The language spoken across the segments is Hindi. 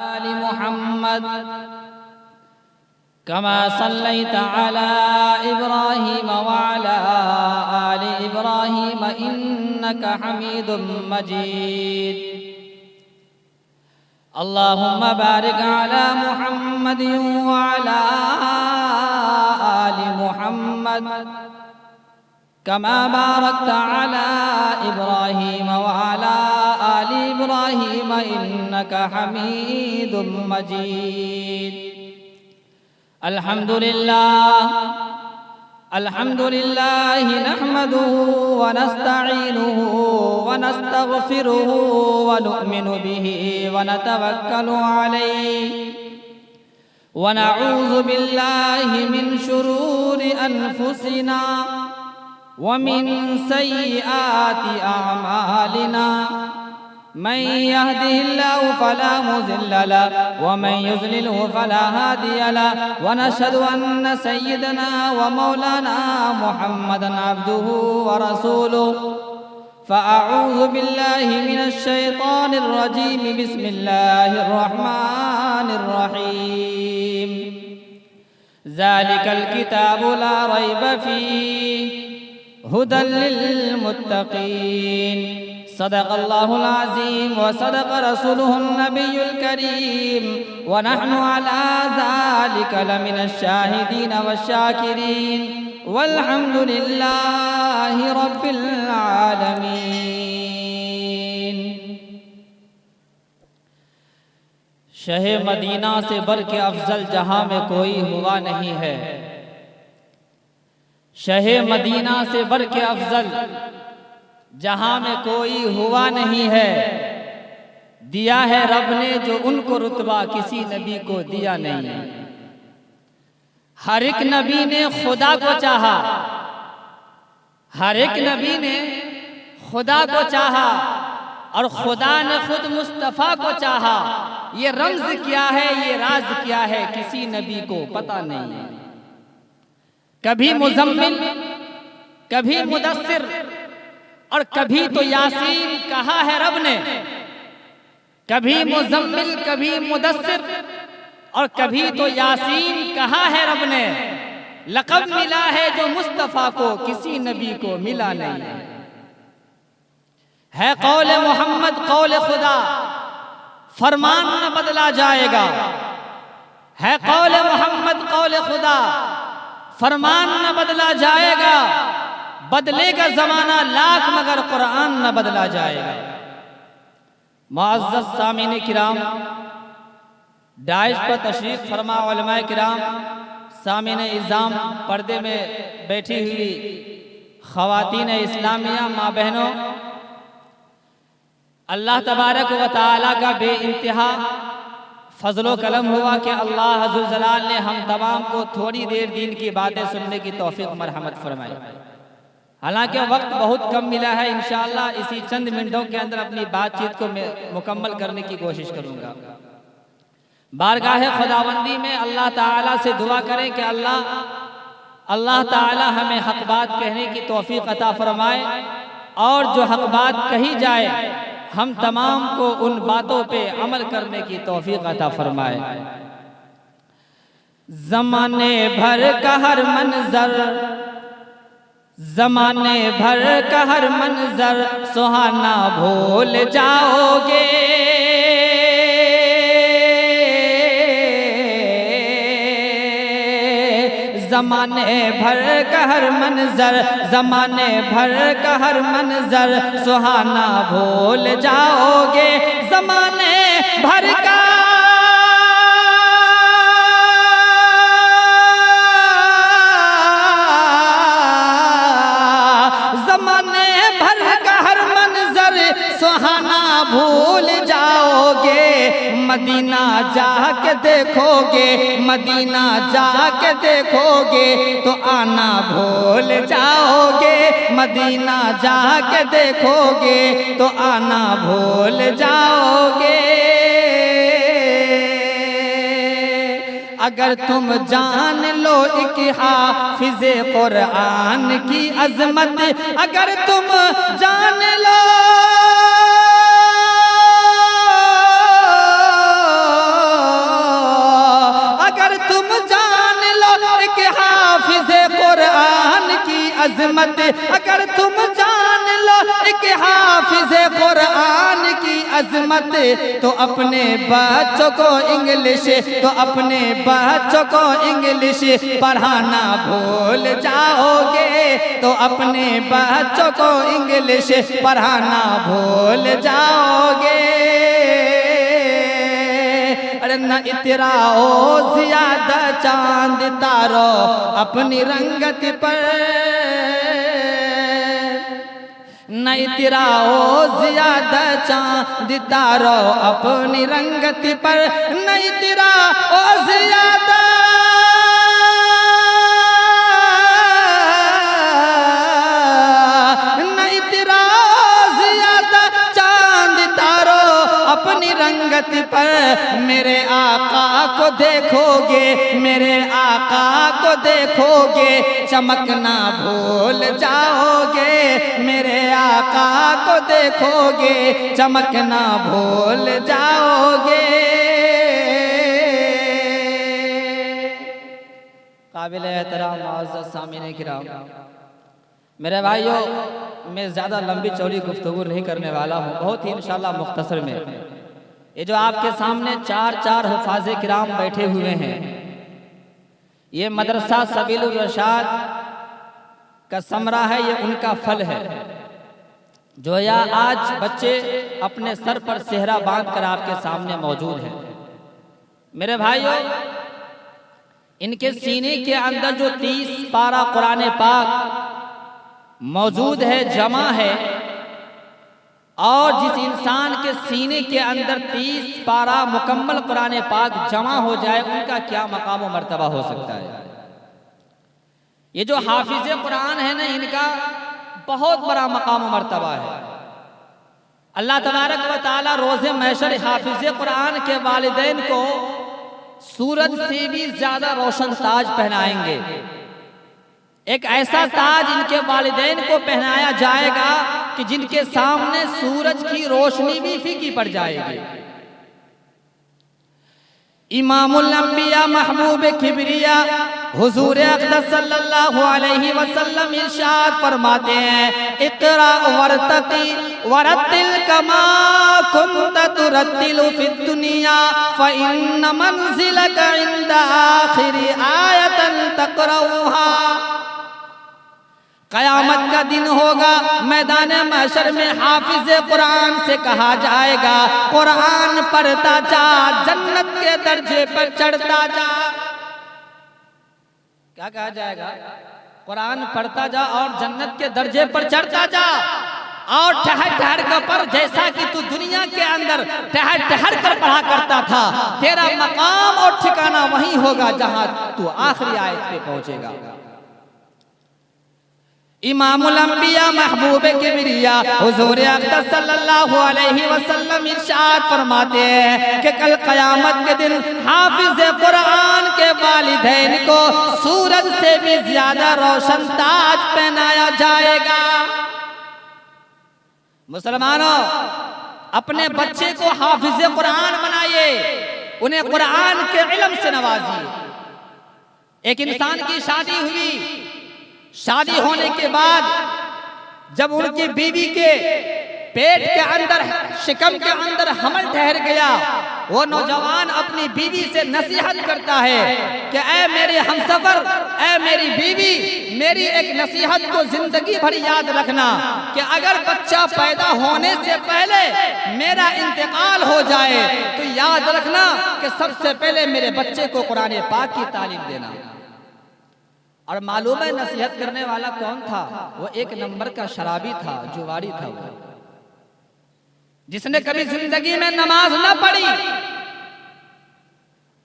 आलि मुहम्मद कमा सल्लैता अला इब्राहीम व अला आलि इब्राहीम इन्नका हमीदुम मजीद। अल्लाहुम्मा बारिक अला मुहम्मद व अला आलि मुहम्मद कमा बारकता अला इब्राहीम व अला आलि इब्राहीम इन्नका हमीदुम मजीद। अल्हम्दुलिल्लाह नहमदुहु व नस्तईनुहु व नस्तगफिरुहु व नु'मिनु बिही व नतवक्कलु अलैहि व नऊज़ु बिल्लाहि मिन शुरूरि अनफुसिना व मिन सय्यिआति अअमालिना। मन यहदिहिल्लाहु फला मुज़िल्ल लहु व मन युज़्लिल्हु फला हादिय लहु व नशहदु अन्न सय्यिदना व मौलाना मुहम्मदन अब्दुहु व रसूलुहु। फ़अऊज़ु बिल्लाहि मिनश शैतानिर रजीम। बिस्मिल्लाहिर रहमानिर रहीम। ज़ालिकल किताबु ला रैब फ़ीहि हुदल लिल मुत्तक़ीन। सदक़ल्लाहुल अज़ीम व सदक़ रसूलुहुन नबियुल करीम व नहनु अला ज़ालिका लमिनश शाहिदीन वश्शाकिरीन वल्हम्दुलिल्लाहि रब्बिल आलमीन। शहे मदीना से बढ़ के अफजल जहां में कोई हुआ नहीं है। शहे मदीना से बढ़ के अफजल जहां में कोई हुआ नहीं है। दिया है रब ने जो उनको रुतबा किसी नबी को दिया नहीं। हर एक नबी ने खुदा को चाहा, हर एक नबी ने खुदा को चाहा और खुदा ने खुद मुस्तफ़ा को चाहा। ये रमज क्या है, ये राज क्या है, किसी नबी को पता नहीं। कभी मुज़म्मिल, कभी मुदस्सिर और कभी तो यासीन कहा है रब ने। कभी मुज़म्मिल, कभी मुदस्सिर और कभी तो यासीन कहा है रब ने। लक़ब मिला है जो मुस्तफ़ा को किसी नबी को मिला नहीं है। कौल मोहम्मद कौल खुदा, फरमान न बदला जाएगा। है कौल मोहम्मद कौल खुदा, फरमान न बदला जाएगा। बदलेगा जमाना लाख मगर कुरान न बदला जाएगा। मुअज़्ज़ज़ सामीन किराम, डाइश पर तशरीफ फरमा उलमाए किराम, सामीन इज़ाम, पर्दे में बैठी हुई ख़वातीन इस्लामिया माँ बहनों, अल्लाह तबारक व तआला का बेइंतहा फजलो कलम हुआ कि अल्लाह अज़्ज़ल जलाल ने हम तमाम को थोड़ी देर दीन की बातें सुनने की तौफीक मरहमत फरमाई। हालांकि वक्त बहुत कम मिला है, इंशाअल्लाह इसी चंद मिनटों के अंदर अपनी बातचीत को मैं मुकम्मल करने की कोशिश करूंगा। बारगाह खुदावंदी में अल्लाह ताला से दुआ करें कि अल्लाह ताला हमें हक बात कहने की तौफीक अता फरमाए और जो हक बात कही जाए हम तमाम को उन बातों पे अमल करने की तौफीक अता फरमाए। ज़माने भर का हर मंजर, ज़माने भर का हर मंजर सुहाना भूल जाओगे। ज़माने भर का हर मंजर, ज़माने भर का हर मंजर सुहाना भूल जाओगे। ज़माने भर का सुहाना भूल जाओगे। मदीना जाके देखोगे, मदीना जाके देखोगे तो आना भूल जाओगे। मदीना जाके देखोगे तो आना भूल जाओगे। अगर तुम जान लो एक हाफिज़े कुरान की अज़मत, अगर तुम जान लो अगर तुम जान लो एक हाफिज कुरान की अजमत, तो अपने बच्चों को इंग्लिश, तो अपने बच्चों को इंग्लिश पढ़ाना भूल जाओगे, तो अपने बच्चों को इंग्लिश पढ़ाना भूल जाओगे। अरे न इतराओ ज्यादा चांद तारो अपनी रंगत पर, न इतराओ ज्यादा चांद तारो अपनी रंगत पर, न इतराओ ज्यादा अपनी रंगत पर। मेरे आका को देखोगे, मेरे आका को देखोगे, चमकना भूल जाओगे। मेरे आका को देखोगे, चमकना भूल जाओगे। काबिल एहतराम मुअज़्ज़ज़ सामीन किराम, मेरे भाइयों, मैं ज़्यादा लंबी चौड़ी गुफ्तगू नहीं करने वाला हूँ, बहुत ही इंशाअल्लाह मुख्तसर में। ये जो आपके सामने चार हुफ़ाज़े किराम बैठे हुए हैं, ये मदरसा सबीलुर रशाद का समरा है, ये उनका फल है जो या आज बच्चे अपने सर पर सेहरा बांध कर आपके सामने मौजूद हैं। मेरे भाइयों, इनके सीने के अंदर जो 30 पारा कुरान पाक मौजूद है, जमा है, और जिस इंसान के सीने के अंदर 30 पारा मुकम्मल कुरान पाक जमा हो जाए, उनका क्या मकाम व मर्तबा हो सकता है। ये जो हाफिज कुरान है ना, इनका बहुत बड़ा मकाम व मर्तबा है। अल्लाह तबारक व तआला रोज़े महशर हाफिज कुरान के वालिदैन को सूरज से भी ज्यादा रोशन ताज पहनाएंगे। एक ऐसा ताज इनके वालिदैन को पहनाया जाएगा कि जिनके सामने सूरज की रोशनी भी फीकी पड़ जाएगी। इमामुल अंबिया महबूब किबरिया हुजूर अक़दस सल्लल्लाहु अलैहि वसल्लम इरशाद फरमाते हैं, इक़रा वरतक़ी वरत्तिल कमा कुन्त तुरत्तिलु फिद दुनिया फ़इन्न मंज़िलक इंद आख़िरी आयतन तक़रऊहा। क़यामत का दिन होगा, मैदान महशर में हाफिज कुरान से कहा जाएगा, कुरान पढ़ता जा, जन्नत के दर्जे पर चढ़ता जा। क्या कहा जाएगा? कुरान पढ़ता जा और जन्नत के दर्जे पर चढ़ता जा, और ठहर ठहर कर पर, जैसा कि तू दुनिया के अंदर ठहर ठहर कर पढ़ा करता था, तेरा मकाम और ठिकाना वहीं होगा जहां तू आखिरी आयत पे पहुंचेगा। इमामुल अंबिया महबूब किबरिया हुजूर अक़दस सल्लल्लाहु अलैहि वसल्लम इरशाद फरमाते हैं कि कल क़यामत के दिन हाफिज कुरान के वालिदैन को सूरज से भी ज्यादा रोशन ताज पहनाया जाएगा। मुसलमानों, अपने बच्चे को हाफिज कुरान बनाइए, उन्हें कुरान के इल्म से नवाजिए। एक इंसान की शादी हुई, शादी होने के बाद जब उनकी बीवी के पेट के अंदर, शिकम के अंदर हमल ठहर गया, वो नौजवान अपनी बीवी से नसीहत करता है कि ऐ मेरे हमसफर, ऐ मेरी बीवी, मेरी एक नसीहत को जिंदगी भर याद रखना कि अगर बच्चा पैदा होने से पहले मेरा इंतकाल हो जाए तो याद रखना कि सबसे पहले मेरे बच्चे को कुरान पाक की तालीम देना। और मालूम है नसीहत करने वाला कौन था? वो एक नंबर का शराबी था, जुआरी था, वो जिसने कभी जिंदगी में नमाज न पढ़ी,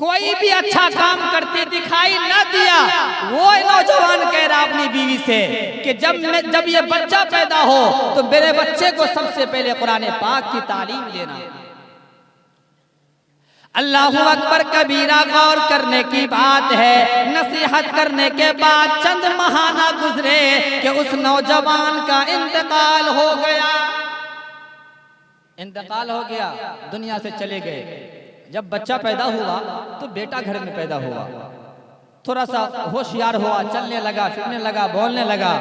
कोई भी अच्छा काम करते दिखाई न दिया। वो नौजवान कह रहा अपनी बीवी से कि जब ये बच्चा पैदा हो तो मेरे बच्चे को सबसे पहले कुरान पाक की तालीम देना। अल्लाहु अकबर कबीरा गौर करने की बात है। नसीहत करने के बाद चंद महीना गुजरे कि उस नौजवान का इंतकाल हो गया। इंतकाल हो गया, दुनिया से चले गए। जब बच्चा पैदा हुआ तो बेटा घर में पैदा हुआ, थोड़ा सा होशियार हुआ, चलने लगा, फिरने लगा, बोलने लगा।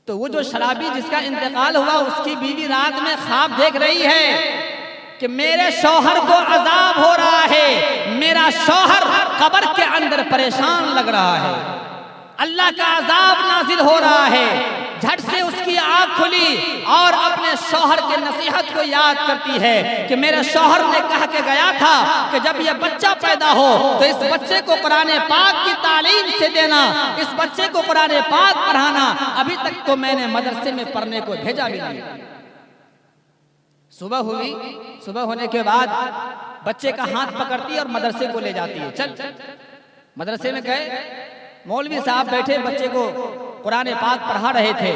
तो वो जो शराबी जिसका इंतकाल हुआ उसकी बीवी रात में ख्वाब देख रही है कि मेरे शौहर को अजाब हो रहा है, मेरा शौहर कब्र के अंदर परेशान लग रहा है, अल्लाह का अजाब नाजिल हो रहा है। झट से उसकी आंख खुली और अपने शौहर के नसीहत को याद करती है कि मेरे शौहर ने कहा के गया था कि जब ये बच्चा पैदा हो तो इस बच्चे को कुरान पाक की तालीम से देना, इस बच्चे को कुरान पाक पढ़ाना। अभी तक तो मैंने मदरसे में पढ़ने को भेजा भी नहीं। सुबह हुई, सुबह होने के बाद बच्चे का हाथ पकड़ती है और मदरसे को ले जाती है। चल, मदरसे में गए, मौलवी साहब बैठे बच्चे को कुरान पाक पढ़ा रहे थे।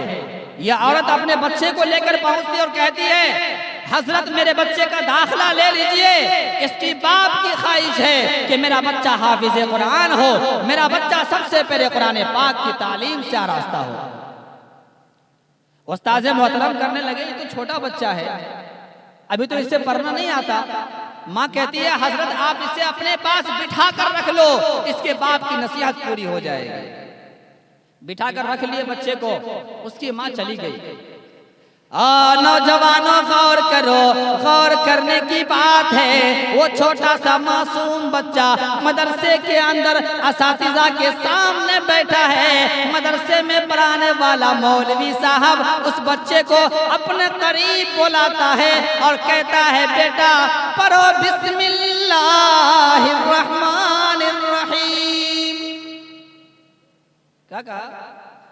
यह औरत अपने बच्चे को लेकर पहुंचती और कहती है, हजरत मेरे बच्चे का दाखिला ले लीजिए, इसकी बाप की ख्वाहिश है कि मेरा बच्चा हाफिज कुरान हो, मेरा बच्चा सबसे पहले कुरान पाक की तालीम से आरास्ता हो। उस्ताद मोहतरम करने लगे, ये तो छोटा बच्चा है, अभी तो इससे पढ़ना नहीं आता। माँ कहती है, हजरत आप इसे अपने पास बिठा कर रख लो, इसके बाप की नसीहत पूरी हो जाएगी। बिठा कर रख लिए बच्चे को, उसकी माँ चली गई। नौजवानों गौर करो, गौर करने की बात है। वो छोटा सा मासूम बच्चा मदरसे के अंदर असातिज़ा के सामने बैठा है। मदरसे में पढ़ाने वाला मौलवी साहब उस बच्चे को अपने करीब बुलाता है और कहता है, बेटा पढ़ो बिस्मिल्लाहिर्रहमानिर्रहीम। क्या कहा?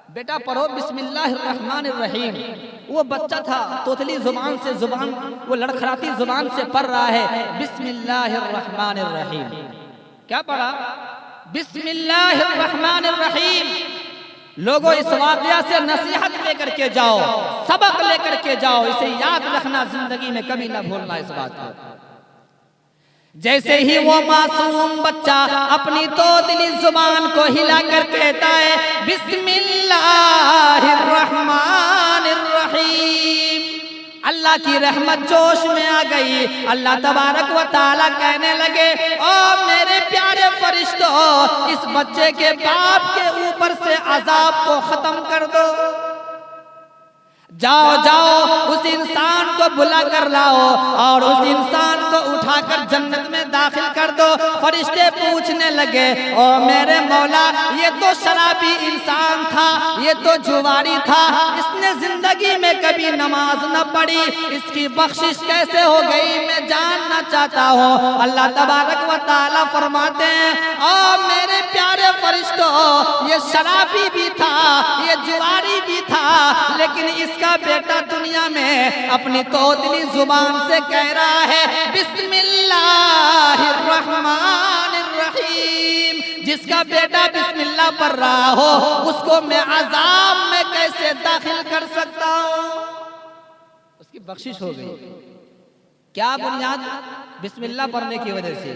बेटा पढ़ो बिस्मिल्लाहिर्रहमानिर्रहीम। वो बच्चा था, तोतली जुबान से जुबान, वो लड़खड़ाती जुबान से पढ़ रहा है बिस्मिल्लाहिर्रहमानिर्रहीम। क्या पढ़ा? बिस्मिल्लाहिर्रहमानिर्रहीम। लोगों, इस वाक़या से नसीहत लेकर के जाओ, सबक लेकर के जाओ, इसे याद रखना, जिंदगी में कभी ना भूलना इस बात को। जैसे ही वो मासूम बच्चा अपनी तोतली जुबान को हिलाकर कहता है बिस्मिल्लाहिर्रहमानिर्रहीम, अल्लाह की रहमत जोश में आ गई। अल्लाह तबारक व ताला कहने लगे, ओ मेरे प्यारे फरिश्तों, इस बच्चे के बाप के ऊपर से अजाब को खत्म कर दो। जाओ जाओ, उस इंसान को बुला कर लाओ और उस इंसान को उठाकर जन्नत में दाखिल कर दो। फरिश्ते पूछने लगे, ओ मेरे मौला, ये तो शराबी इंसान था, ये तो जुआरी था, इसने जिंदगी में कभी नमाज न पढ़ी, इसकी बख्शिश कैसे हो गई, मैं जानना चाहता हूँ। अल्लाह तबारक व ताला फरमाते हैं, ओ मेरे प्यारे फरिश्तों, ये शराबी भी था, ये जुआरी भी था, लेकिन इसका बेटा दुनिया में अपनी तोतली जुबान से कह रहा है बिस्मिल्लाहिर्रहमानिर्रहीम। जिसका बेटा बिस्मिल्लाह पढ़ रहा हो, उसको मैं अजाब में कैसे दाखिल कर सकता हूं? उसकी बख्शिश हो गई। क्या बुनियाद? बिस्मिल्लाह पढ़ने की वजह से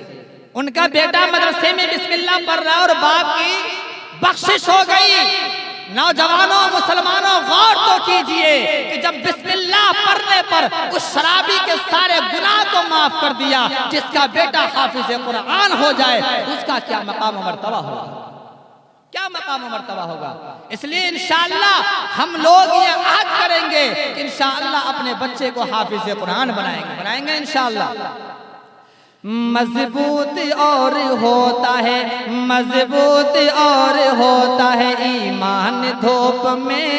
उनका बेटा मदरसे में बिस्मिल्लाह पढ़ रहा है और बाप की बख्शिश हो गई। नौजवानों, मुसलमानों, गौर तो कीजिए कि जब बिस्मिल्लाह पढ़ने पर उस शराबी के सारे गुनाह को माफ कर दिया, जिसका बेटा हाफिज कुरान हो जाए, उसका क्या मकाम मर्तबा होगा, क्या मकाम मर्तबा होगा। इसलिए इंशाअल्लाह हम लोग ये अहद करेंगे कि इंशाअल्लाह अपने बच्चे को हाफिज कुरान बनाएंगे इंशाअल्लाह। मजबूत और होता है, मजबूत और होता है ईमान धूप में,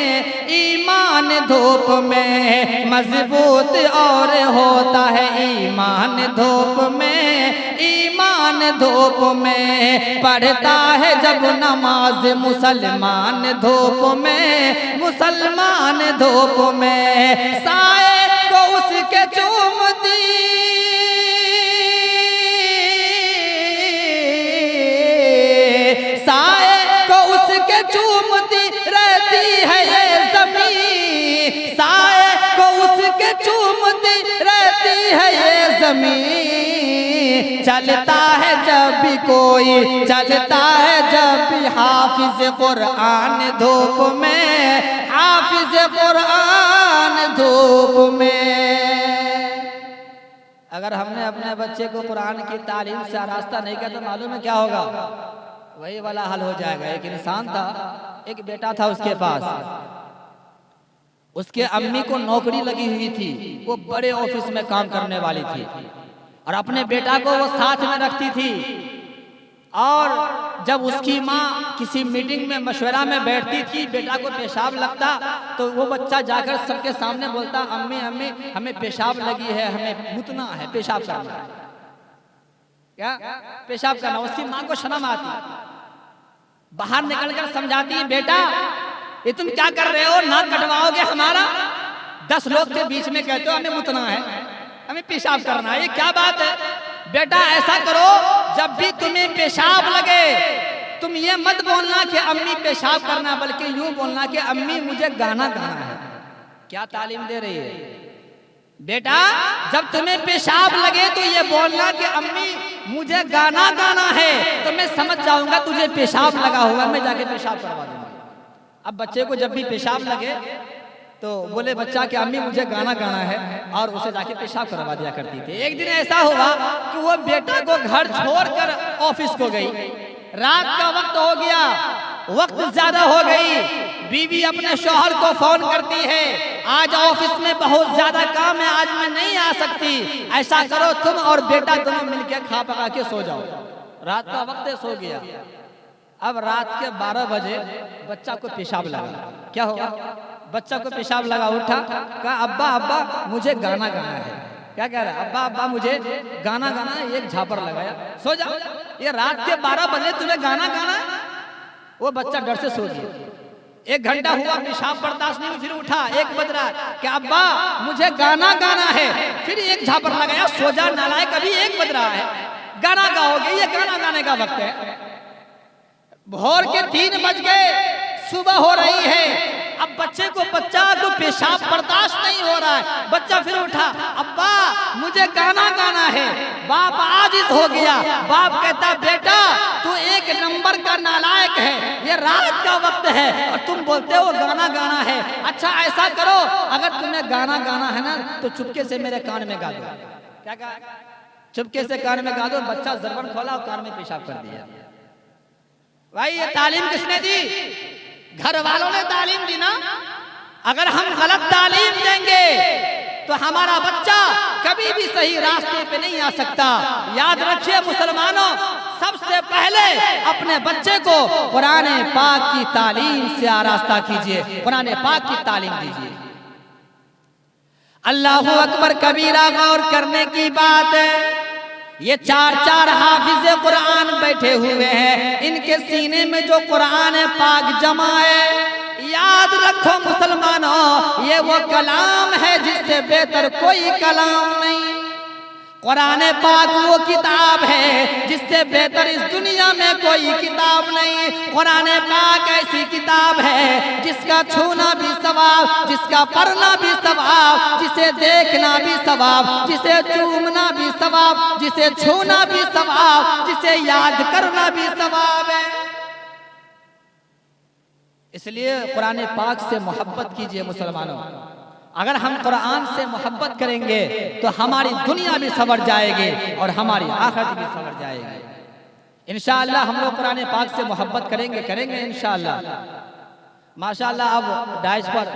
ईमान धूप में। मजबूत और होता है ईमान धूप में, ईमान धूप में। पढ़ता है जब नमाज मुसलमान धूप में, मुसलमान धूप में। साए को उसके चूमती, साए को उसके चूमती रहती है ये ज़मीं, साए को उसके चूमती रहती है ये ज़मीं। चलता है जब भी कोई, चलता है जब भी हाफिज कुरान धूप में, हाफिज कुरान धूप में। अगर हमने अपने बच्चे को कुरान की तालीम से आरास्ता नहीं किया तो मालूम है क्या होगा? वही वाला हाल हो जाएगा। एक इंसान था, एक बेटा था उसके पास, उसके अम्मी को नौकरी लगी हुई थी, वो बड़े ऑफिस में काम करने वाली थी और अपने बेटा को वो साथ में रखती थी। और जब उसकी माँ किसी मीटिंग में मशवरा में बैठती थी, बेटा को पेशाब लगता तो वो बच्चा जाकर सबके सामने बोलता, अम्मी अम्मी हमें पेशाब लगी है, हमें मुतना है, पेशाब करना है। क्या पेशाब करना? उसकी माँ को शर्म आती, बाहर निकलकर समझाती है, बेटा ये तुम क्या कर रहे हो, नाक कटवाओगे हमारा? 10 लोग के बीच में कहते हो हमें मुतना है, हमें पेशाब करना है, ये क्या बात है? बेटा ऐसा करो, जब भी तुम्हें पेशाब लगे तुम ये मत बोलना कि अम्मी पेशाब करना, बल्कि यूं बोलना कि अम्मी मुझे गाना गाना है। क्या तालीम दे रही है? बेटा जब तुम्हें पेशाब लगे तो ये बोलना कि अम्मी मुझे गाना गाना है, तो मैं समझ जाऊंगा तुझे पेशाब लगा हुआ, मैं जाके पेशाब करवा दूंगा। अब बच्चे को जब भी पेशाब लगे तो बोले बच्चा कि अम्मी मुझे गाना गाना है, और उसे जाके पेशाब करवा दिया करती थी। एक दिन ऐसा हुआ कि वो बेटा को घर छोड़कर ऑफिस को गई, रात का वक्त हो गया, वक्त ज्यादा हो गई, बीवी अपने शौहर को फोन करती है, आज ऑफिस में बहुत ज्यादा काम है, आज मैं नहीं आ सकती, ऐसा करो तुम और बेटा दोनों मिलकर खा पका के सो जाओ। रात का वक्त है, सो गया। अब रात के 12 बजे बच्चा को पेशाब लगा। क्या हुआ? बच्चा को पेशाब लगा, उठा, कहा अब्बा अब्बा मुझे गाना गाना है। क्या कह रहा है? अब्बा अब्बा मुझे गाना गाना है। एक झापड़ लगाया, सो जा, ये रात के 12 बजे तुम्हें गाना गाना है? वो बच्चा डर से सो गया। 1 घंटा हुआ, पेशाब बर्दाश्त नहीं हुई, फिर उठा, 1 बज रहा है कि अब्बा मुझे गाना गाना है। फिर एक झापड़ लगाया, सो जा नालायक, अभी 1 बज रहा है, गाना गाओगे? ये गाना गाने का वक्त है। भोर के 3 बज गए, सुबह हो रही है। अब बच्चा को पेशाब बर्दाश्त नहीं हो रहा है। बच्चा फिर उठा, अब्बा मुझे गाना गाना है। बाप आजिज हो गया। बाप कहता, बेटा तू 1 नंबर का नालायक है, ये रात का वक्त है और तुम बोलते हो गाना गाना है। अच्छा ऐसा करो, अगर तुम्हें गाना गाना है ना तो चुपके से मेरे कान में गा दो। क्या कहा? चुपके से कान में गा दो। बच्चा जरबन खोला और कान में पेशाब कर दिया। भाई ये तालीम किसने दी? घर वालों ने तालीम दी ना। अगर हम गलत तालीम देंगे तो हमारा बच्चा कभी भी सही रास्ते पे नहीं आ सकता। याद रखिए मुसलमानों, सबसे पहले अपने बच्चे को कुरान पाक की तालीम से आरास्ता कीजिए, कुरान पाक की तालीम दीजिए। अल्लाहु अकबर कबीरा, गौर करने की बात है। ये 4 हाफिज़े कुरान बैठे हुए हैं, इनके सीने में जो कुरान पाक जमा है, याद रखो मुसलमानों, ये वो कलाम है जिससे बेहतर कोई कलाम नहीं। कुरान पाक वो किताब है जिससे बेहतर इस दुनिया में कोई किताब नहीं। कुरान पाक ऐसी किताब है जिसका छूना भी सवाब, जिसका पढ़ना भी सवाब, जिसे देखना भी सवाब, जिसे चूमना भी सवाब, जिसे छूना भी सवाब, जिसे याद करना भी सवाब है। इसलिए कुरान पाक से मोहब्बत कीजिए मुसलमानों। अगर हम कुरान से मोहब्बत करेंगे तो हमारी दुनिया भी संवर जाएगी और हमारी आखिरत भी संवर जाएगी। इंशाअल्लाह हम लोग कुरान पाक से मोहब्बत करेंगे इंशाअल्लाह। माशाअल्लाह अब डाइस पर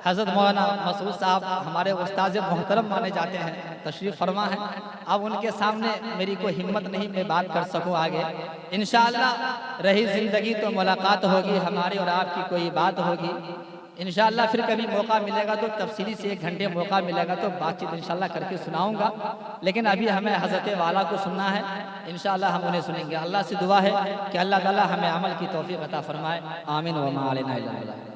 हज़रत मौलाना मसूद साहब हमारे उस्ताद मोहतरम माने जाते हैं, तशरीफ़ फरमा है। अब उनके सामने मेरी कोई हिम्मत नहीं मैं बात कर सकूं आगे। इंशाअल्लाह रही ज़िंदगी तो मुलाकात होगी, हमारी और आपकी कोई बात होगी इंशाअल्लाह। फिर कभी मौका मिलेगा तो तफसीली से 1 घंटे मौका मिलेगा तो बातचीत इंशाअल्लाह करके सुनाऊंगा। लेकिन अभी हमें हज़रत वाला को सुनना है, इंशाअल्लाह हम उन्हें सुनेंगे। अल्लाह से दुआ है कि अल्लाह ताला हमें अमल की तौफीक अता फरमाए। आमीन व मा अलैना इल्ला अल बलाग।